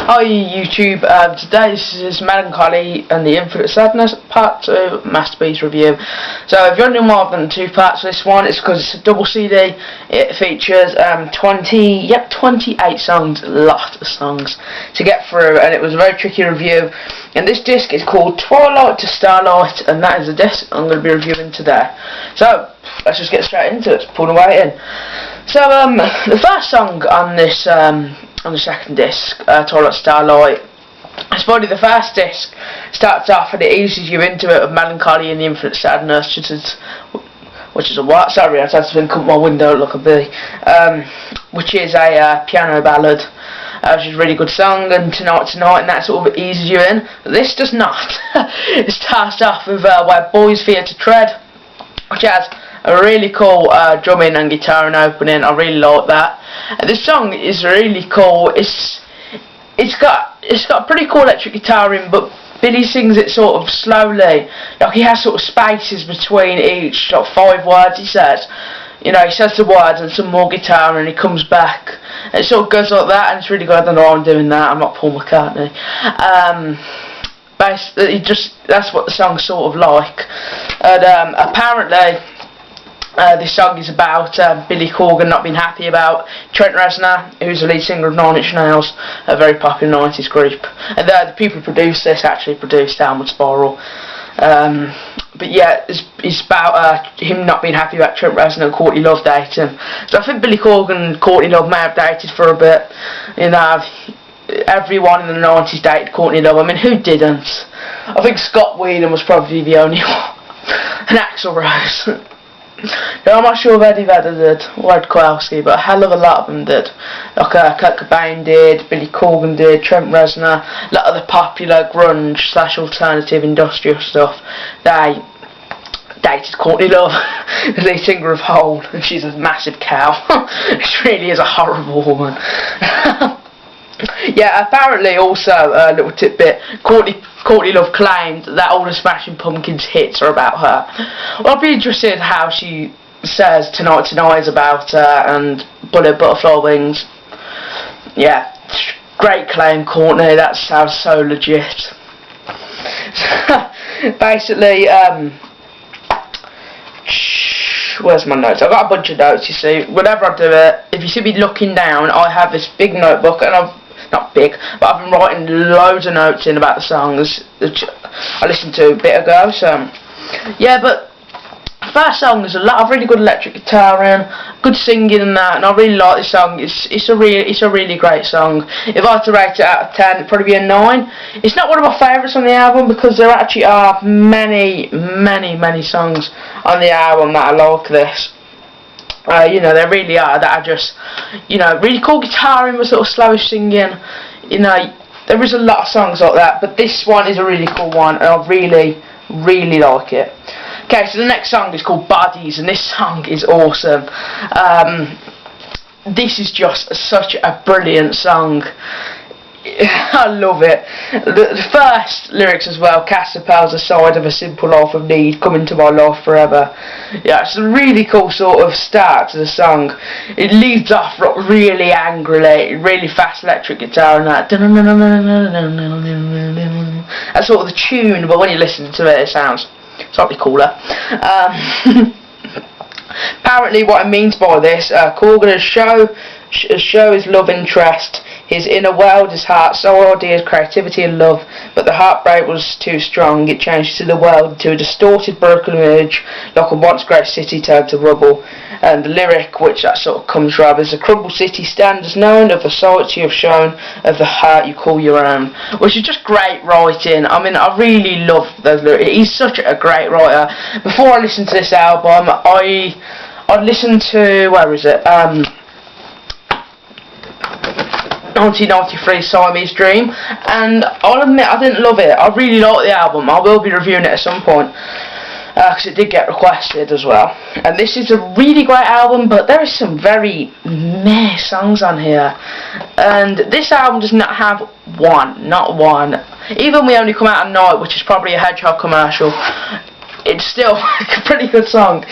Hi YouTube, today this is Mellon Collie and the Infinite Sadness Part 2 Masterpiece Review. So if you're wondering more than 2 parts of this one, it's because it's a double CD. It features 28 songs, a lot of songs to get through, and it was a very tricky review. And this disc is called Twilight to Starlight, and that is the disc I'm going to be reviewing today. So let's just get straight into it, let's pull away in. So the first song on this on the second disc, Twilight Starlight. It's funny, the first disc starts off and it eases you into it of Mellon Collie and the Infinite Sadness, which is a what? Sorry, I had to think up my window like a bee. Which is a piano ballad, which is a really good song, and Tonight, and that sort of eases you in. But this does not. It starts off with Where Boys Fear to Tread, which has a really cool drumming and guitar and opening. I really like that. And this song is really cool. It's got a pretty cool electric guitar in, but Billy sings it sort of slowly. Like he has sort of spaces between each sort of 5 words he says. You know, he says the words and some more guitar and he comes back. And it sort of goes like that, and it's really good. I don't know why I'm doing that. I'm not Paul McCartney. Basically, that's what the song's sort of like. And apparently, this song is about Billy Corgan not being happy about Trent Reznor, who's the lead singer of Nine Inch Nails, a very popular 90s group. And the people who produced this actually produced Downward Spiral. But yeah, it's about him not being happy about Trent Reznor and Courtney Love dating. So I think Billy Corgan and Courtney Love may have dated for a bit. You know, everyone in the 90s dated Courtney Love. I mean, who didn't? I think Scott Weiland was probably the only one. And Axl Rose. No, I'm not sure if Eddie Vedder did, or Ed Kowalski, but a hell of a lot of them did. Like Kurt Cobain did, Billy Corgan did, Trent Reznor, a lot of the popular grunge / alternative industrial stuff. They dated Courtney Love, the lead singer of Hole, and she's a massive cow. She really is a horrible woman. Yeah, apparently also, a little tidbit, Courtney Love claimed that all the Smashing Pumpkins hits are about her. Well, I'd be interested in how she says Tonight is about her and Butterfly Wings. Yeah, great claim, Courtney, that sounds so legit. Basically, where's my notes? I've got a bunch of notes, you see. Whenever I do it, if you see me looking down, I have this big notebook, and not big, but I've been writing loads of notes in about the songs that I listened to a bit ago. So yeah, but first song, there's a lot of really good electric guitar in, good singing and that, and I really like this song. It's a really great song. If I had to rate it out of 10, it'd probably be a 9. It's not one of my favourites on the album because there actually are many songs on the album that are like this. You know, there really are, that are just, you know, really cool guitaring with sort of slow singing. You know, there is a lot of songs like that, but this one is a really cool one, and I really like it. Okay, so the next song is called Bodies, and this song is awesome. This is just such a brilliant song. I love it. The first lyrics as well, cast a pals aside of a simple life of need, come into my life forever. Yeah, it's a really cool sort of start to the song. It leads off really angrily, really fast electric guitar and that. That's sort of the tune, but when you listen to it, it sounds slightly cooler. Apparently what it means by this, Corgan show his love interest, his inner world, his heart, soul, ideas, creativity and love, but the heartbreak was too strong. It changed to the world, to a distorted, broken image, like a once great city turned to rubble. And the lyric, which that sort of comes from, is a crumbled city stands known of the sights you have shown, of the heart you call your own, which is just great writing. I mean, I really love those lyrics. He's such a great writer. Before I listened to this album, I listened to, where is it, 1993 Siamese Dream, and I'll admit I didn't love it. I really like the album. I will be reviewing it at some point because it did get requested as well. And this is a really great album, but there is some very meh songs on here. And this album does not have not one. Even We Only Come Out at Night, which is probably a Hedgehog commercial, it's still a pretty good song.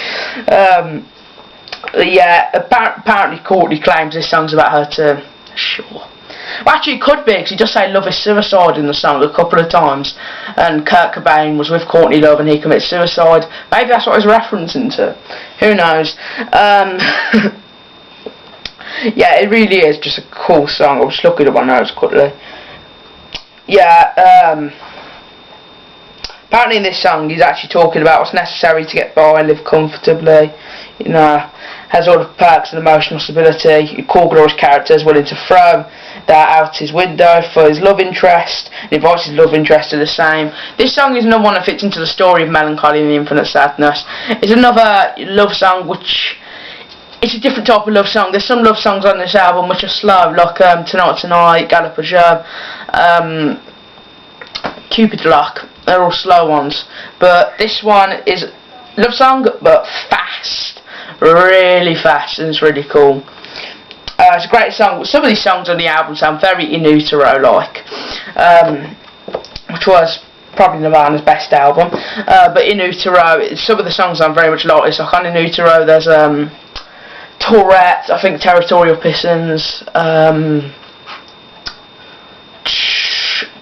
Yeah, apparently Courtney claims this song's about her too. Sure. Well, actually it could be, because he does say love is suicide in the song a couple of times, and Kurt Cobain was with Courtney Love and he commits suicide. Maybe that's what he's referencing to. Who knows? Yeah, it really is just a cool song. I'll just look at my notes quickly. Yeah, apparently in this song he's actually talking about what's necessary to get by and live comfortably. You know, has all the perks and emotional stability. Corgor's character is willing to throw that out his window for his love interest, and invites his love interest to the same. This song is another one that fits into the story of Mellon Collie and the Infinite Sadness. It's another love song which, it's a different type of love song. There's some love songs on this album which are slow, like Tonight Tonight, Gallop Joe, Cupid Lock. They're all slow ones. But this one is love song, but fast. Really fast, and it's really cool. It's a great song. Some of these songs on the album sound very In Utero-like, which was probably Nirvana's best album. But In Utero, some of the songs sound very much like this. Like on In Utero, there's Tourette, I think Territorial Pistons,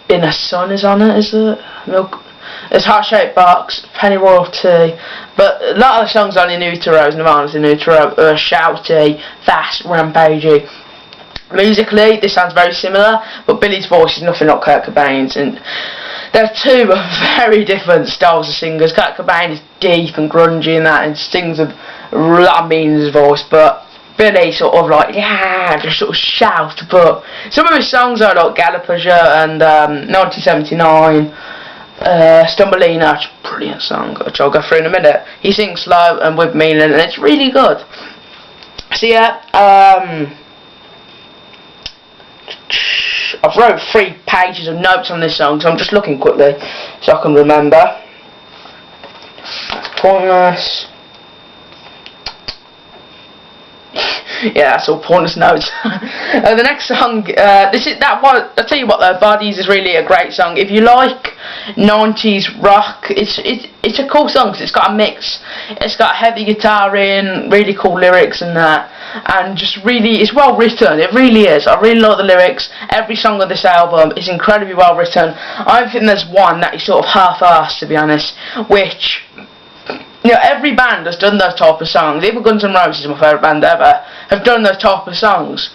Inner Sun is on it, is it? Milk. There's Heart Shaped Box, Penny Royalty, but a lot of the songs on In Utero, Nirvana's In Utero, are shouty, fast, rampagey. Musically, this sounds very similar, but Billy's voice is nothing like Kurt Cobain's, and they're two very different styles of singers. Kurt Cobain is deep and grungy and that, and sings with a lot of meaning in his voice, but Billy sort of like, yeah, just sort of shout. But some of his songs are like Gallopers and 1979, Stumbleine, which is a brilliant song, which I'll go through in a minute. He sings slow and with meaning, and it's really good. So yeah, I've wrote 3 pages of notes on this song, so I'm just looking quickly so I can remember. Pointless. Yeah, that's all pointless notes. The next song, this is that one. I'll tell you what though, Bodies is really a great song. If you like 90s rock, it's a cool song because it's got a mix. It's got heavy guitar in, really cool lyrics and that, and just really, it's well written. It really is. I really like the lyrics. Every song on this album is incredibly well written. I don't think there's one that is sort of half-assed, to be honest, which, you know, every band has done those type of songs. Even Guns N' Roses, my favourite band ever, have done those type of songs.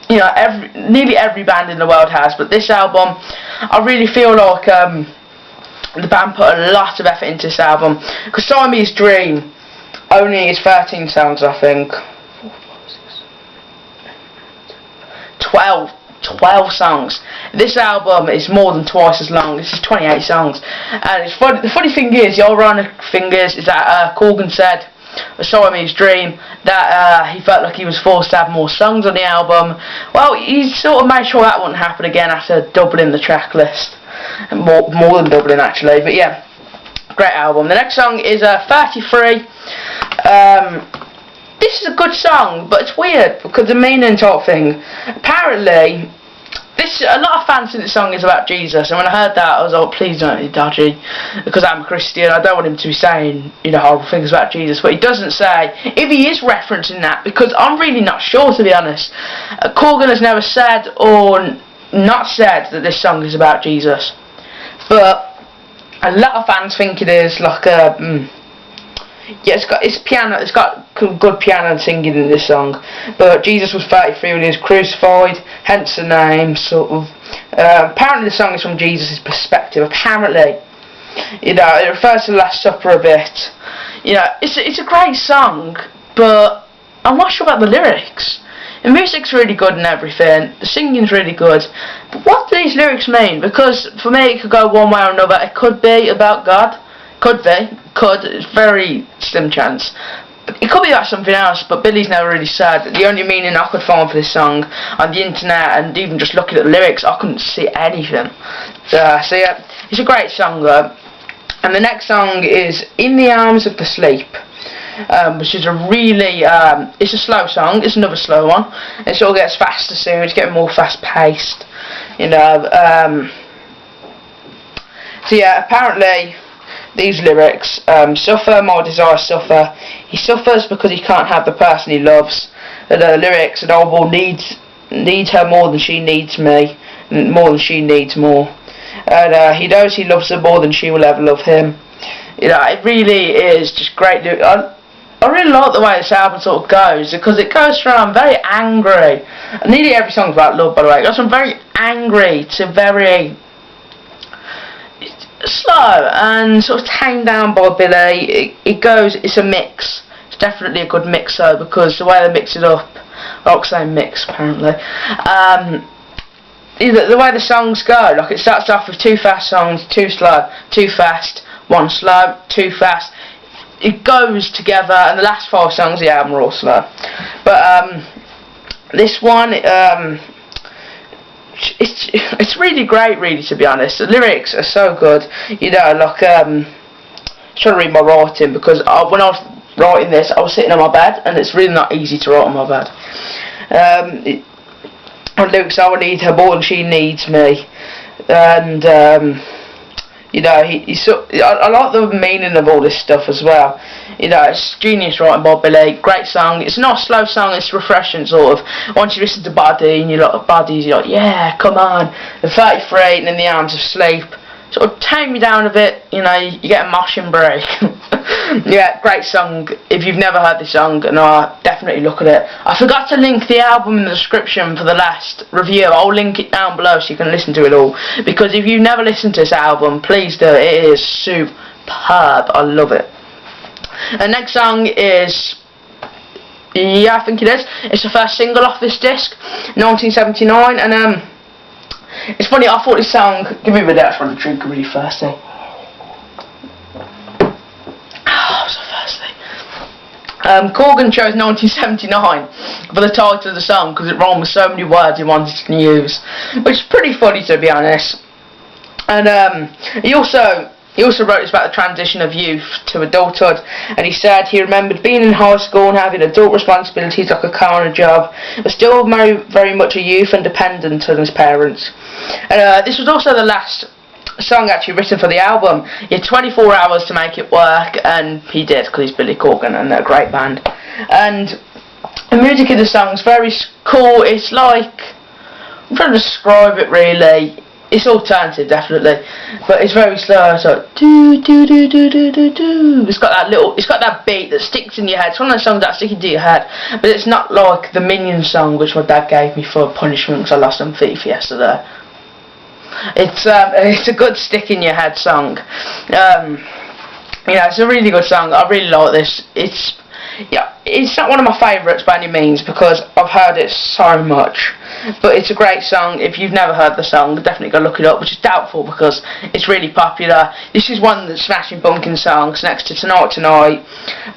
You know, nearly every band in the world has, but this album, I really feel like the band put a lot of effort into this album. Because Siamese Dream only is 13 songs, I think. 12 songs. This album is more than twice as long. This is 28 songs, and it's funny. The funny thing is, the ironic thing is that Corgan said, "A Siamese Dream," that he felt like he was forced to have more songs on the album. Well, he sort of made sure that wouldn't happen again after doubling the track list, and more than doubling actually. But yeah, great album. The next song is 33. This is a good song, but it's weird because the meaning type thing. Apparently, a lot of fans think the song is about Jesus, and when I heard that, I was like, please don't be dodgy, because I'm a Christian. I don't want him to be saying, you know, horrible things about Jesus. But he doesn't say if he is referencing that, because I'm really not sure, to be honest. Corgan has never said or not said that this song is about Jesus, but a lot of fans think it is. Like yeah, it's piano. It's got good piano and singing in this song. But Jesus was 33 when he was crucified, hence the name. Sort of. Apparently, the song is from Jesus' perspective. Apparently, you know, it refers to the Last Supper a bit. You know, it's a great song, but I'm not sure about the lyrics. The music's really good and everything. The singing's really good. But what do these lyrics mean? Because for me, it could go one way or another. It could be about God. Could be. It's very slim chance. It could be about something else, but Billy's never really said. The only meaning I could find for this song on the internet, and even just looking at the lyrics, I couldn't see anything. So yeah, it's a great song though. And the next song is In the Arms of the Sleep, which is a really, it's a slow song. It's another slow one. It sort of gets faster soon. It's getting more fast paced, you know. So yeah, apparently these lyrics, suffer, my desire suffer. He suffers because he can't have the person he loves. The lyrics, an old boy needs need her more than she needs me, more than she needs more. And he knows he loves her more than she will ever love him. You know, it really is just great. I really like the way this album sort of goes, because it goes from very angry, and nearly every song's about love, by the way. It goes from very angry to very slow and sort of tamed down by Billy. It's a mix. It's definitely a good mix though, because the way they mix it up, I like saying mix apparently. The way the songs go, like it starts off with 2 fast songs, 2 slow, 2 fast, 1 slow, 2 fast. It goes together, and the last 5 songs of the album are all slow. But this one, it's really great, really, to be honest. The lyrics are so good. You know, like trying to read my writing, because when I was writing this, I was sitting on my bed, and it's really not easy to write on my bed. The lyrics, I need her more than she needs me, and you know, I like the meaning of all this stuff as well. You know, it's genius writing by Billy. Great song. It's not a slow song, it's refreshing, sort of. Once you listen to Body, and you're like, Bodies, you're like, yeah, come on. The 33, and In the Arms of Sleep. Sort of tame me down a bit, you know, you get a moshing break. Yeah, great song. If you've never heard this song, definitely look at it. I forgot to link the album in the description for the last review. I'll link it down below so you can listen to it all. Because if you've never listened to this album, please do. It is superb. I love it. The next song is, yeah, I think it is. It's the first single off this disc, 1979, and it's funny, I thought this song, give me a minute, I just want to drink, I'm really thirsty. Oh, I'm so thirsty. Corgan chose 1979 for the title of the song because it rhymed with so many words he wanted to use, which is pretty funny, to be honest. And he also wrote this about the transition of youth to adulthood, and he said he remembered being in high school and having adult responsibilities like a car and a job, but still very much a youth and dependent on his parents. And this was also the last song actually written for the album. He had 24 hours to make it work, and he did, because he's Billy Corgan and they're a great band. And the music in the song is very cool. It's like, I'm trying to describe it really. It's alternative, definitely, but it's very slow. It's like do do do do do do do. It's got that beat that sticks in your head. It's one of those songs that stick into your head, but it's not like the Minions song, which my dad gave me for punishment because I lost some FIFA yesterday. It's a good stick in your head song. You know, it's a really good song. I really like this. It's not one of my favourites by any means because I've heard it so much, but it's a great song. If you've never heard the song, definitely go look it up, which is doubtful because it's really popular. This is one of the Smashing Pumpkins songs next to Tonight Tonight,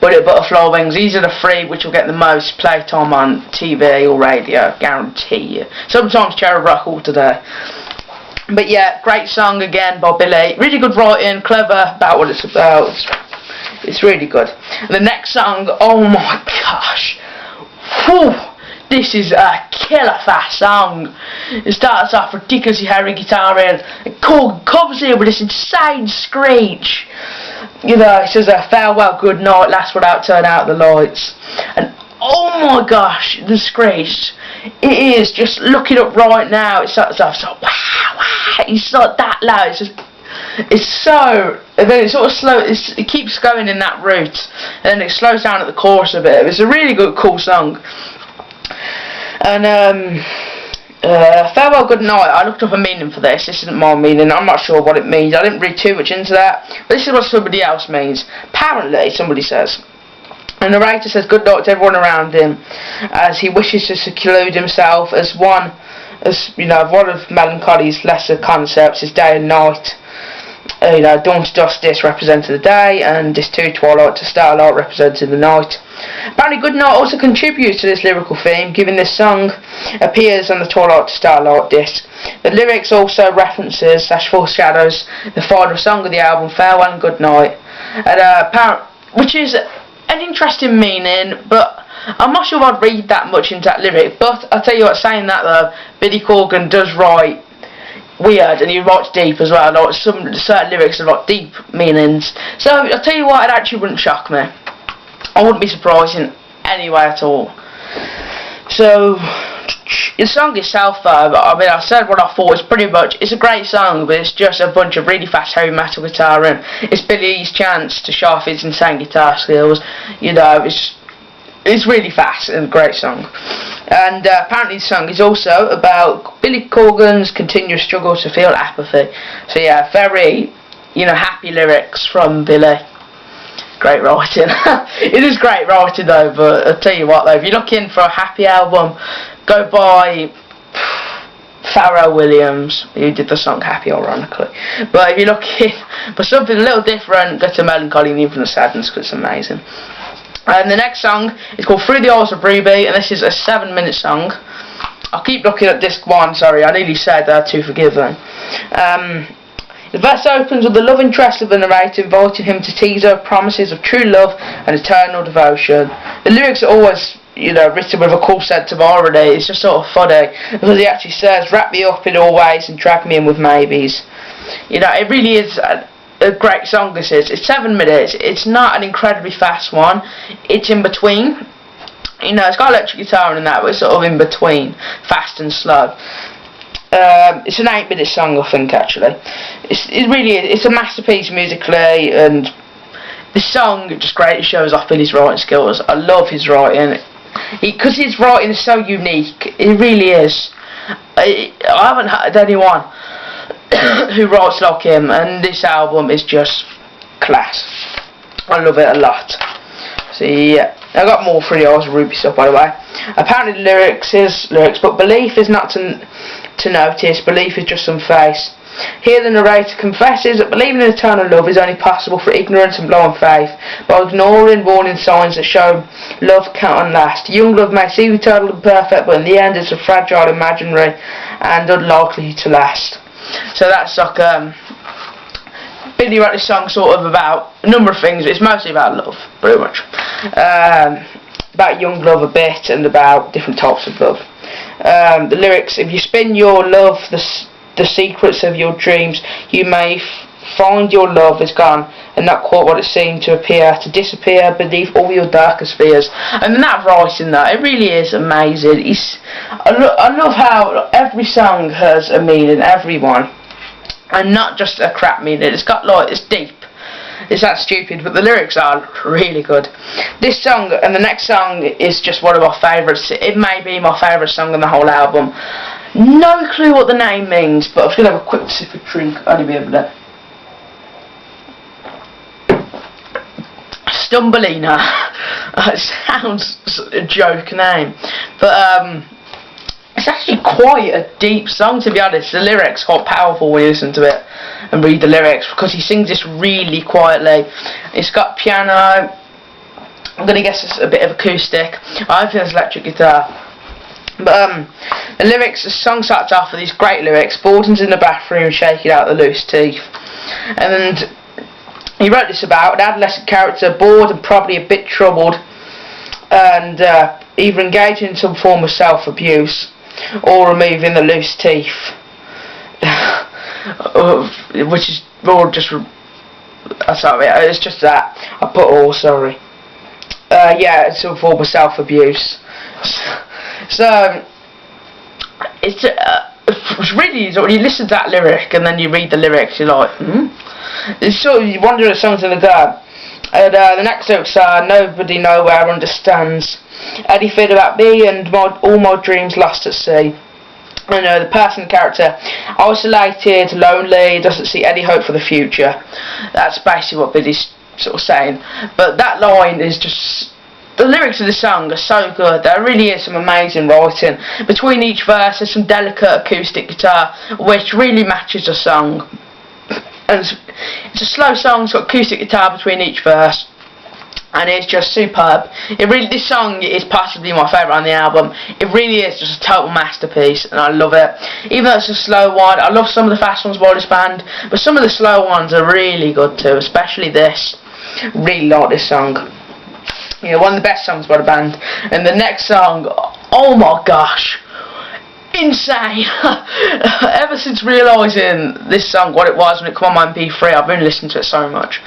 Butterfly Wings. These are the 3 which will get the most playtime on TV or radio, guarantee you. Sometimes Cherry Rock all today. But yeah, great song again by Billy. Really good writing, clever about what it's about. It's really good. The next song, oh my gosh. Whew, this is a killer fast song. It starts off ridiculously hairy guitar in, and covers it with this insane screech. You know, it says a farewell, good night, last without turn out the lights. And oh my gosh, the screech. It is just, look it up right now. It starts off so wow, wow. It's like that loud. It's just, it's so, and then it sort of slow, it keeps going in that route, and then it slows down at the chorus a bit. It's a really good, cool song. And farewell, good night. I looked up a meaning for this. This isn't my meaning. I'm not sure what it means. I didn't read too much into that, but this is what somebody else means. Apparently, somebody says. The narrator says good night to everyone around him, as he wishes to seclude himself as one of Mellon Collie's lesser concepts is day and night. You know, dawn to dusk representing the day, and this to twilight to starlight representing the night. Apparently Good Night also contributes to this lyrical theme, given this song appears on the Twilight to Starlight disc. The lyrics also references / foreshadows the final song of the album, Farewell and Good Night, and which is an interesting meaning, but I'm not sure I'd read that much into that lyric. But I'll tell you what, saying that though, Billy Corgan does write weird, and he writes deep as well. Like some certain lyrics have got deep meanings. So I'll tell you what, it actually wouldn't shock me. I wouldn't be surprised in any way at all. So The song itself, though, I mean, I said what I thought. It's pretty much, it's a great song, but it's just a bunch of really fast heavy metal guitar, and it's Billy's chance to show off his insane guitar skills. You know, it's really fast and a great song. And apparently the song is also about Billy Corgan's continuous struggle to feel apathy. So yeah, very, you know, happy lyrics from Billy. Great writing. It is great writing though, but I'll tell you what though, if you're looking for a happy album, go buy Pharrell Williams, who did the song Happy, ironically. But if you're looking for something a little different, go to Mellon Collie and the Infinite Sadness, because it's amazing. And the next song is called Through the Eyes of Ruby, and this is a 7-minute song. I'll keep looking at disc 1, sorry, I nearly said To Forgiven. The verse opens with the love interest of the narrator inviting him to tease her promises of true love and eternal devotion. The lyrics are always, you know, written with a cool sense of irony. It's just sort of funny, because he actually says, wrap me up in all ways and drag me in with maybes. You know, it really is a great song this is. It's 7 minutes, it's not an incredibly fast one, it's in between. You know, it's got electric guitar and that, but it's sort of in between, fast and slow. It's an 8-minute song, I think, actually. It really is. It's a masterpiece musically, and the song just great. It shows off Billy's writing skills. I love his writing, because his writing is so unique. It really is. I haven't heard anyone who writes like him, and this album is just class. I love it a lot. So yeah, I got more Through the Eyes of Ruby stuff, by the way. Apparently the lyrics is lyrics, but belief is not to notice. Belief is just some face. Here the narrator confesses that believing in eternal love is only possible for ignorance and blind faith, by ignoring warning signs that show love cannot last. Young love may seem eternal and perfect, but in the end it's a fragile, imaginary, and unlikely to last. So that's like Billy wrote this song sort of about a number of things. It's mostly about love, pretty much. About young love a bit, and about different types of love. The lyrics: if you spin your love, the secrets of your dreams, you may find your love is gone, and not quite what it seemed to appear, to disappear beneath all your darkest fears. And that writing, that it really is amazing. I love how every song has a meaning, every one, and not just a crap meaning. It's got like, it's deep. It's that stupid, but the lyrics are really good. This song and the next song is just one of my favourites. It may be my favourite song on the whole album. No clue what the name means, but I'm just going to have a quick sip of drink. Only be able to. Stumbleine. It sounds a joke name, but it's actually quite a deep song, to be honest. The lyrics are quite powerful when you listen to it and read the lyrics, because he sings this really quietly. It's got piano. I'm going to guess it's a bit of acoustic. I don't think it's electric guitar. But the lyrics, the song starts off with these great lyrics. Borden's in the bathroom shaking out the loose teeth. And he wrote this about an adolescent character, bored and probably a bit troubled, and either engaging in some form of self-abuse or removing the loose teeth. Which is more just... sorry, it's just that. I put all, sorry. Yeah, it's some form of self-abuse. So, it's really easy. When you listen to that lyric and then you read the lyrics, you're like, It's sort of, you wonder if something's in the dark. And the next lyrics are, nobody nowhere understands anything about me and all my dreams lost at sea. And the person, the character, isolated, lonely, doesn't see any hope for the future. That's basically what Billy's sort of saying. But that line is just... The lyrics of the song are so good. There really is some amazing writing. Between each verse there's some delicate acoustic guitar, which really matches the song. And it's a slow song, it's got acoustic guitar between each verse, and it's just superb. This song is possibly my favourite on the album. It really is just a total masterpiece, and I love it. Even though it's a slow one, I love some of the fast ones by this band, but some of the slow ones are really good too, especially this. Really like this song. Yeah, one of the best songs by the band. And the next song, oh my gosh, insane. Ever since realising this song, what it was when it came on my MP3, I've been listening to it so much.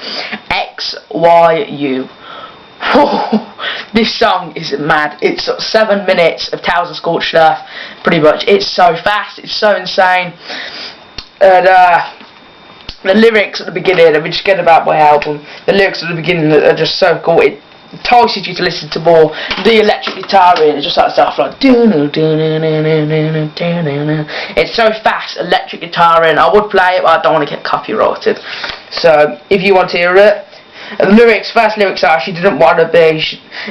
XYU. This song is mad. It's 7 minutes of Tales of Scorched Earth, pretty much. It's so fast, it's so insane. And the lyrics at the beginning, if we just get about my album, the lyrics at the beginning are just so cool. It entices you to listen to more. The electric guitar in, it just starts off like it's so fast, electric guitar in. I would play it, but I don't want to get copyrighted. So if you want to hear it, the lyrics, first lyrics are, she didn't want to be,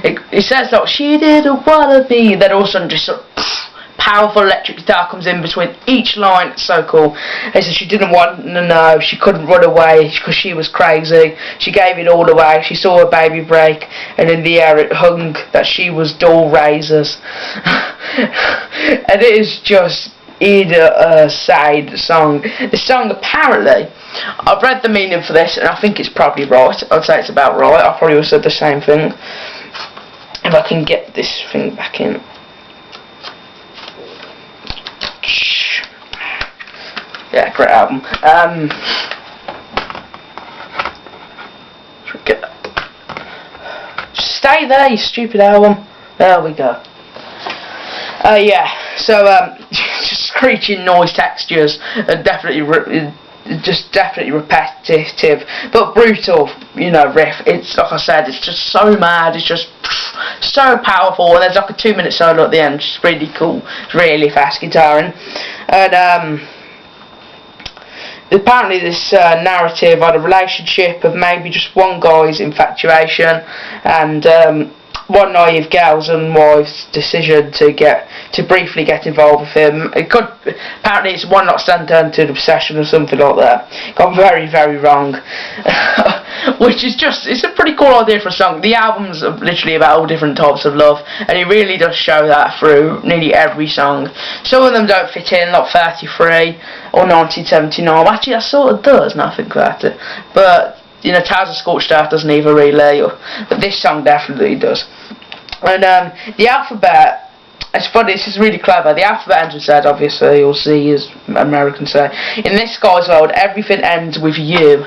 it says like, she didn't want to be, then all of a sudden just sort of powerful electric guitar comes in between each line. It's so cool. It says she didn't want to know, she couldn't run away because she was crazy, she gave it all away, she saw her baby break, and in the air it hung that she was dull razors. And it is just insane song. This song apparently, I've read the meaning for this and I think it's probably right. I'd say it's about right. I probably would have said the same thing. If I can get this thing back in. Yeah, great album. Stay there, you stupid album. There we go. Yeah, so just screeching noise textures are definitely repetitive, but brutal, you know, riff. It's like I said, it's just so mad, it's just so powerful, and there's like a 2-minute solo at the end, which is really cool. It's really fast guitaring, and apparently this narrative on a relationship of maybe just one guy's infatuation and one naive girl's and wife's decision to briefly get involved with him. Apparently it's one night stand turned to an obsession or something like that. Got very, very wrong. Which is just, it's a pretty cool idea for a song. The album's literally about all different types of love, and it really does show that through nearly every song. Some of them don't fit in, like 33 or 1979. Actually that sort of does, now I think about it. But you know, Tales of Scorched Earth doesn't either really, but this song definitely does. And the alphabet, it's funny, this is really clever. The alphabet ends with Z, obviously, or Z as Americans say. In this guy's world, everything ends with U,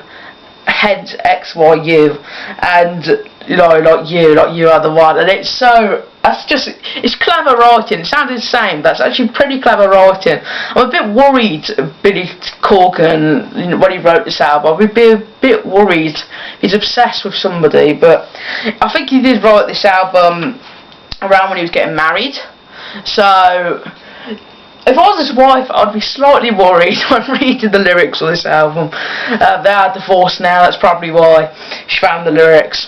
hence X, Y, U, and you know, like you are the one. And it's so, it's clever writing. It sounds insane, but it's actually pretty clever writing. I'm a bit worried, Billy Corgan, you know, when he wrote this album, I'd be a bit worried. He's obsessed with somebody, but I think he did write this album around when he was getting married. So if I was his wife, I'd be slightly worried when reading the lyrics of this album. They are divorced now, that's probably why she found the lyrics.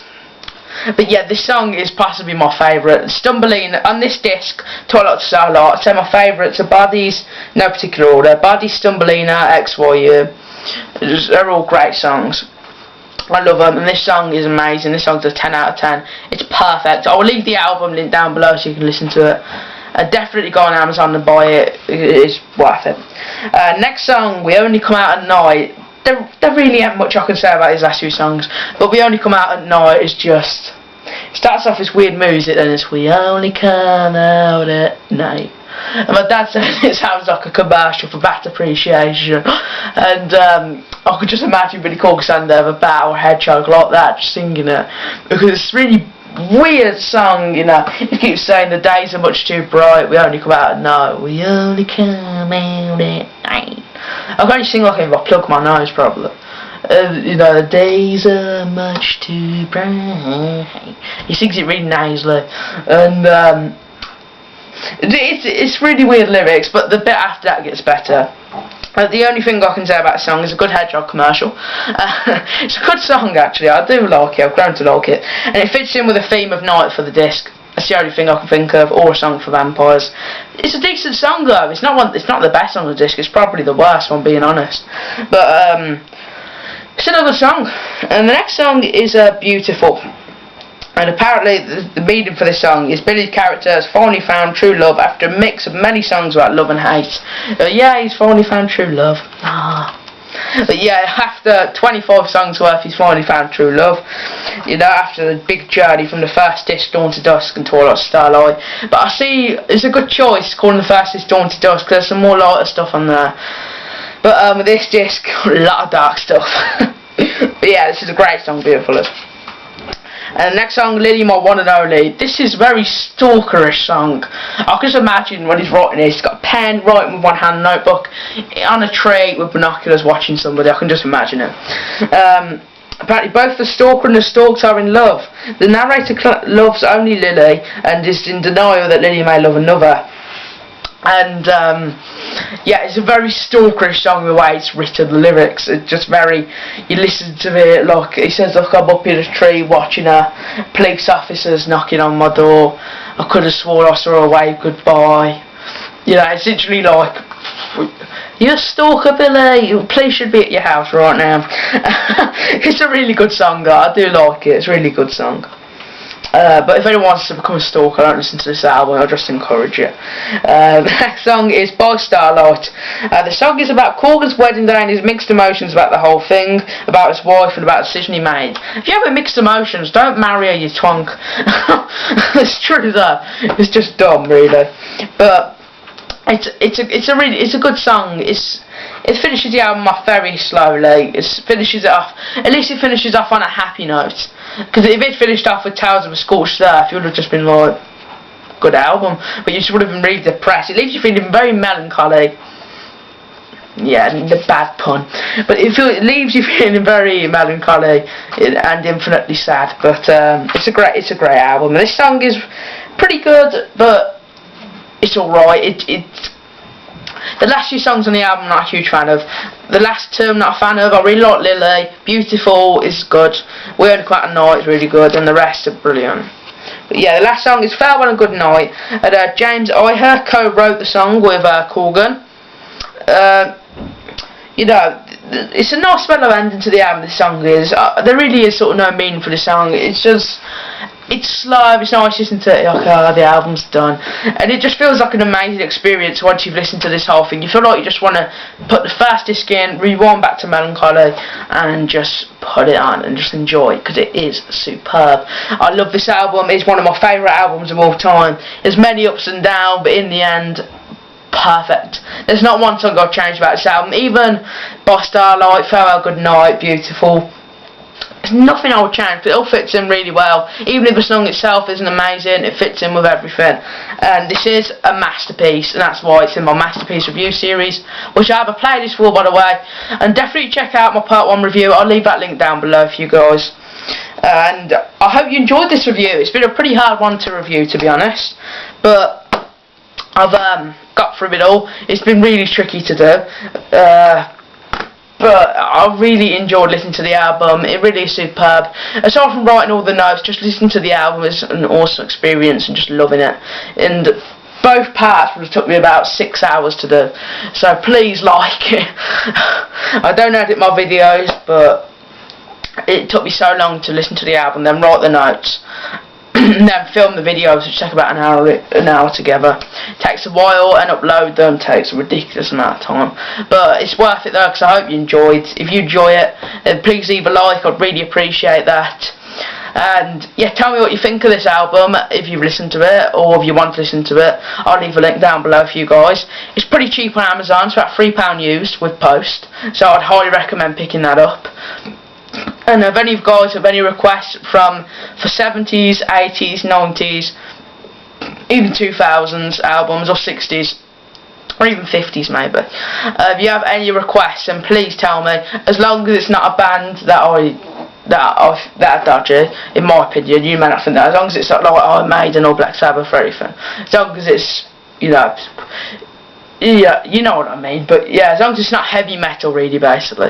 But yeah, this song is possibly my favourite. Stumbleine, on this disc, Twilight to Starlight, I'd say my favourites are Bodies, no particular order, Bodies, Stumbleine, XYU. They're all great songs. I love them, and this song is amazing. This song's a 10 out of 10. It's perfect. I will leave the album link down below so you can listen to it. Definitely go on Amazon and buy it. It's worth it. Next song, We Only Come Out at Night. There really ain't much I can say about his last few songs, but We Only Come Out at Night is just, it starts off this weird music, then it's We Only Come Out at Night. And my dad said it sounds like a commercial for bat appreciation, and I could just imagine Billy Corgan standing there with a bat or a hedgehog like that, just singing it, because it's really weird song, you know. He keeps saying the days are much too bright, we only come out at night, we only come out at night. I can only sing like him if I plug my nose, probably. You know, the days are much too bright. He sings it really nasally, and it's really weird lyrics, but the bit after that gets better. The only thing I can say about the song is a good hedgehog commercial. It's a good song actually, I do like it, I've grown to like it. And it fits in with the theme of night for the disc. That's the only thing I can think of, or a song for vampires. It's a decent song though, it's not the best on the disc, it's probably the worst, if I'm being honest. But it's another song. And the next song is Beautiful. And apparently the meaning for this song is Billy's character has finally found true love after a mix of many songs about love and hate. Yeah, he's finally found true love. But yeah, after 25 songs worth, he's finally found true love. You know, after the big journey from the first disc, Dawn to Dusk, and Twilight to Starlight. But I see it's a good choice calling the first disc Dawn to Dusk, because there's some more lighter stuff on there. But with this disc, a lot of dark stuff. But yeah, this is a great song, Beautiful. And the next song, Lily, My One and Only. This is a very stalkerish song. I can just imagine when he's writing it, he's got a pen, writing with one hand, notebook, on a tree with binoculars watching somebody. I can just imagine it. Apparently both the stalker and the stalked are in love. The narrator loves only Lily and is in denial that Lily may love another. And yeah, it's a very stalkerish song the way it's written, the lyrics are just very, you listen to it, like, he says, look, I'm up in a tree watching her, police officers knocking on my door, I could have swore I saw her wave goodbye. You know, it's literally like, you're a stalker, Billy, police should be at your house right now. It's a really good song, I do like it, it's a really good song. But if anyone wants to become a stalker, don't listen to this album, I'll just encourage you. The next song is By Starlight. The song is about Corgan's wedding day and his mixed emotions about the whole thing, about his wife and about the decision he made. If you have mixed emotions, don't marry her, you twonk. It's true though, it's just dumb really. But it's a good song. It finishes the album off very slowly. At least it finishes off on a happy note. Because if it finished off with Tales of a Scorched Earth, you would have just been like, good album. But you just would have been really depressed. It leaves you feeling very melancholy. Yeah, the bad pun. But it leaves you feeling very melancholy and infinitely sad. But it's a great album. This song is pretty good, but it's alright. The last few songs on the album I'm not a huge fan of. The last two I'm not a fan of. I really like Lily. Beautiful is good. We Only Quite a Night is really good, and the rest are brilliant. But yeah, the last song is Farewell and Good Night. And James Iher co-wrote the song with Corgan. You know, it's a nice mellow ending to the album, this song is. There really is sort of no meaning for the song. It's slow, it's nice listening to it, like, oh, the album's done. And it just feels like an amazing experience once you've listened to this whole thing. You feel like you just want to put the first disc in, rewind back to Mellon Collie, and just put it on and just enjoy it, because it is superb. I love this album, it's one of my favourite albums of all time. There's many ups and downs, but in the end, perfect. There's not one song I've changed about this album. Even By Starlight, Farewell, Good Night, Beautiful. There's nothing I would change, but it all fits in really well. Even if the song itself isn't amazing, it fits in with everything. And this is a masterpiece, and that's why it's in my masterpiece review series, which I have a playlist for, by the way. And definitely check out my part 1 review. I'll leave that link down below for you guys. And I hope you enjoyed this review. It's been a pretty hard one to review, to be honest, but I've got through it all. It's been really tricky to do. But I really enjoyed listening to the album. It really is superb. Aside from writing all the notes, just listening to the album is an awesome experience and just loving it. And both parts would have took me about 6 hours to do. So please like it. I don't edit my videos, but it took me so long to listen to the album, then write the notes, and then film the videos, which take about an hour together. It takes a while, and upload them takes a ridiculous amount of time. But it's worth it though, because I hope you enjoyed. If you enjoy it, then please leave a like, I'd really appreciate that. And yeah, tell me what you think of this album, if you've listened to it, or if you want to listen to it. I'll leave a link down below for you guys. It's pretty cheap on Amazon, it's about £3 used with post, so I'd highly recommend picking that up. And if any of you guys have any requests for 70s, 80s, 90s, even 2000s albums, or 60s, or even 50s maybe, if you have any requests, then please tell me, as long as it's not a band that are dodgy, in my opinion. You may not think that. As long as it's not like Iron Maiden or Black Sabbath or anything, as long as it's, you know, yeah, you know what I mean. But yeah, as long as it's not heavy metal really, basically.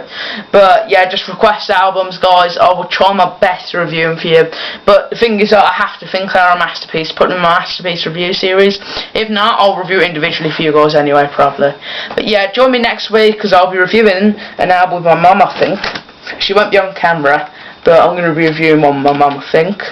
But yeah, just request albums, guys. I will try my best to review them for you. But the thing is that I have to think they're a masterpiece, put them in my masterpiece review series. If not, I'll review it individually for you guys anyway, probably. But yeah, join me next week, because I'll be reviewing an album with my mum, I think. She won't be on camera, but I'm going to be reviewing one with my mum, I think.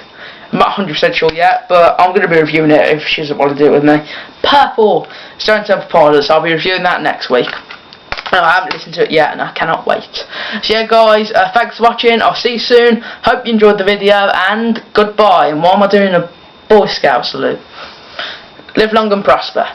I'm not 100% sure yet, but I'm going to be reviewing it if she doesn't want to do it with me. Purple Stone Temple Pilots, I'll be reviewing that next week. I haven't listened to it yet, and I cannot wait. So yeah, guys, thanks for watching. I'll see you soon. Hope you enjoyed the video, and goodbye. And why am I doing a Boy Scout salute? Live long and prosper.